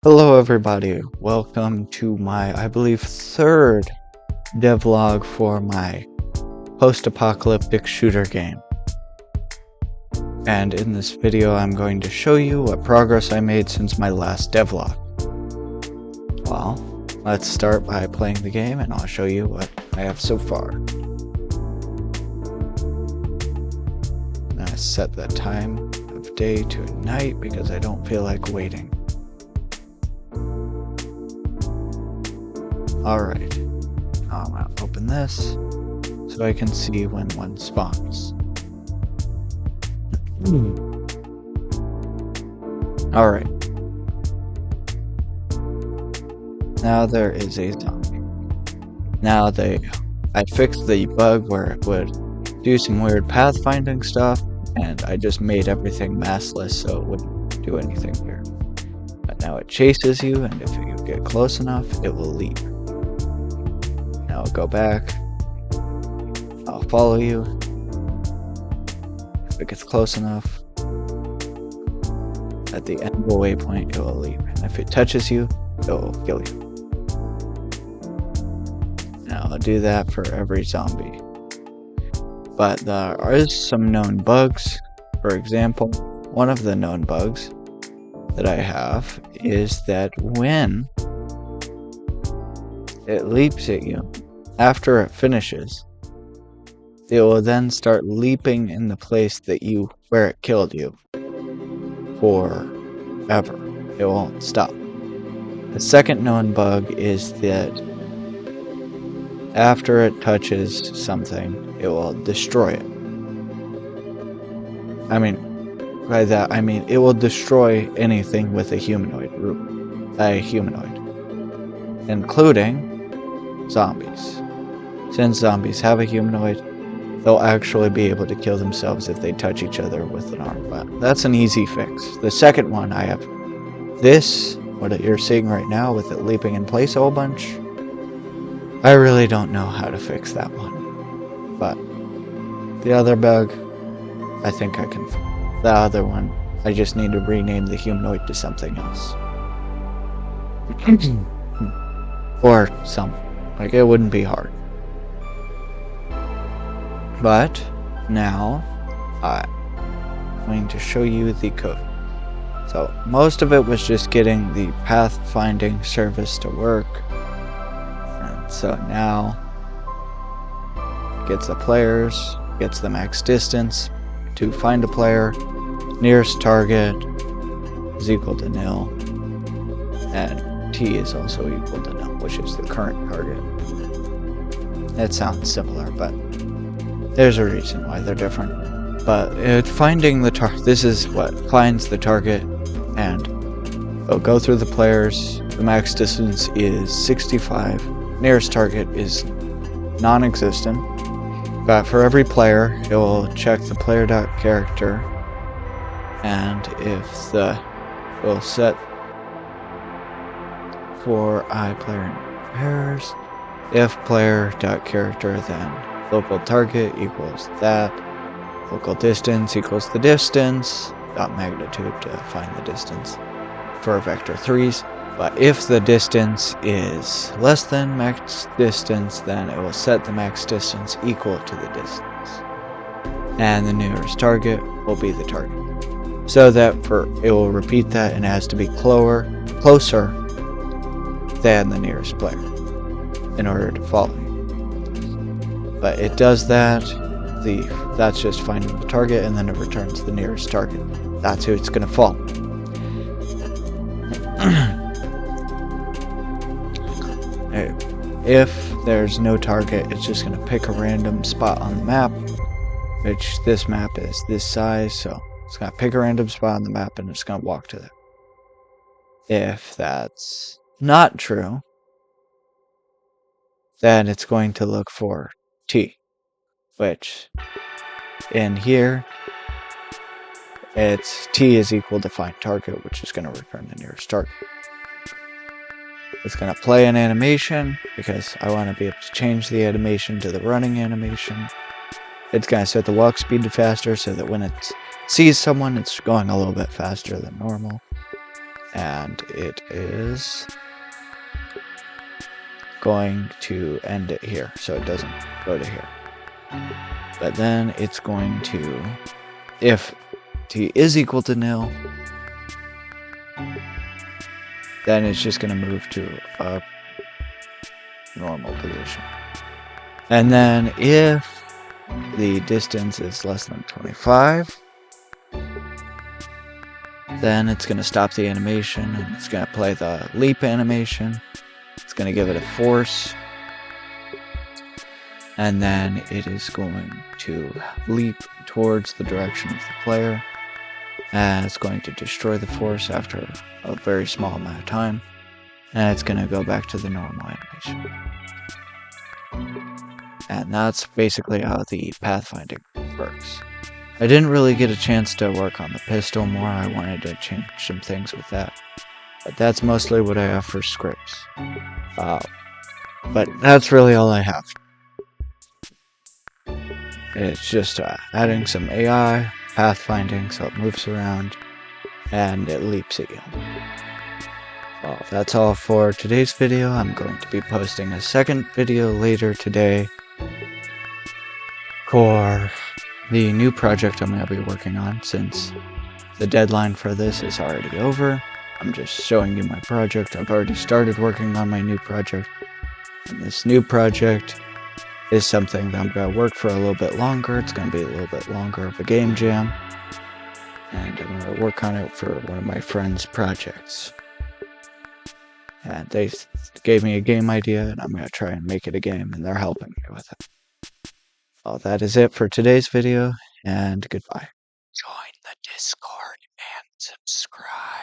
Hello everybody, welcome to my, I believe, third devlog for my post-apocalyptic shooter game. And in this video I'm going to show you what progress I made since my last devlog. Well, let's start by playing the game and I'll show you what I have so far. I'm gonna set the time of day to night because I don't feel like waiting. Alright, I'm gonna open this so I can see when one spawns. Alright. Now there is a zombie. Now I fixed the bug where it would do some weird pathfinding stuff, and I just made everything massless so it wouldn't do anything weird. But now it chases you, and if you get close enough, it will leave. Now I'll go back, I'll follow you, if it gets close enough, at the end of the waypoint it will leave, and if it touches you, it will kill you. Now I'll do that for every zombie. But there is some known bugs. For example, one of the known bugs that I have is that when it leaps at you, after it finishes, it will then start leaping in the place where it killed you forever. It won't stop. The second known bug is that after it touches something, it will destroy it. By that I mean it will destroy anything with a humanoid, including zombies. Since zombies have a humanoid, they'll actually be able to kill themselves if they touch each other with an arm. But that's an easy fix. The second one, I have this, what you're seeing right now with it leaping in place a whole bunch. I really don't know how to fix that one. But the other bug, I think I can. The other one, I just need to rename the humanoid to something else. Or something. Like, it wouldn't be hard. But now I'm going to show you the code. So most of it was just getting the pathfinding service to work. And so now gets the players, gets the max distance to find a player, nearest target is equal to nil, and T is also equal to nil, which is the current target. It sounds similar, but there's a reason why they're different. But finding the target, this is what finds the target, and it'll go through the players. The max distance is 65. Nearest target is non-existent. But for every player, it will check the player.character, and if it will set for iPlayer in pairs. If player.character, then local target equals that. Local distance equals the distance. Dot magnitude to find the distance for vector 3s. But if the distance is less than max distance, then it will set the max distance equal to the distance. And the nearest target will be the target. So that it will repeat that, and it has to be closer than the nearest player in order to follow you. But it does that. That's just finding the target, and then it returns the nearest target. That's who it's going to follow. If there's no target, it's just going to pick a random spot on the map, which this map is this size, so it's going to pick a random spot on the map and it's going to walk to that. If that's not true, then it's going to look for T, which in here, it's T is equal to find target, which is going to return the nearest target. It's going to play an animation because I want to be able to change the animation to the running animation. It's going to set the walk speed to faster so that when it sees someone, it's going a little bit faster than normal. and it is going to end it here, so it doesn't go to here. But then it's going to, if t is equal to nil, then it's just going to move to a normal position. And then if the distance is less than 25, then it's going to stop the animation and it's going to play the leap animation. It's going to give it a force, and then it is going to leap towards the direction of the player, and it's going to destroy the force after a very small amount of time, and it's going to go back to the normal animation. And that's basically how the pathfinding works. I didn't really get a chance to work on the pistol more. I wanted to change some things with that. But that's mostly what I have for scripts. But that's really all I have. It's just adding some AI, pathfinding, so it moves around, and it leaps at you. Well, that's all for today's video. I'm going to be posting a second video later today for the new project I'm going to be working on, since the deadline for this is already over. I'm just showing you my project. I've already started working on my new project, and this new project is something that I'm going to work for a little bit longer. It's going to be a little bit longer of a game jam, and I'm going to work on it for one of my friends' projects. And they gave me a game idea, and I'm going to try and make it a game, and they're helping me with it. Well, that is it for today's video, and goodbye. Join the Discord and subscribe.